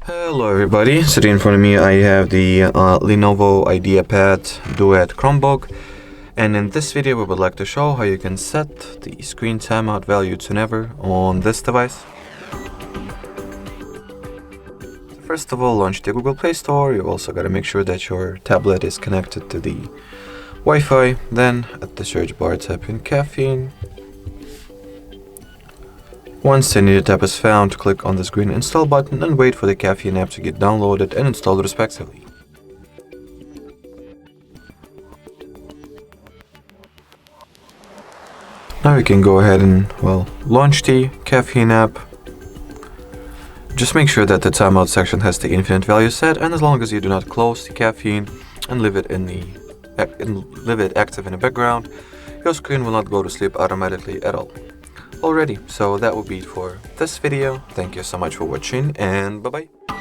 Hello everybody, sitting in front of me I have the Lenovo IdeaPad Duet Chromebook, and in this video we would like to show how you can set the screen timeout value to never on this device. First of all, launch the Google Play Store. You also got to make sure that your tablet is connected to the Wi-Fi. Then at the search bar type in caffeine. Once the needed app is found, click on this green install button and wait for the caffeine app to get downloaded and installed respectively. Now you can go ahead and, launch the caffeine app. Just make sure that the timeout section has the infinite value set, and as long as you do not close the caffeine and leave it active in the background, your screen will not go to sleep automatically at all. Alrighty, so that will be it for this video. Thank you so much for watching, and bye bye.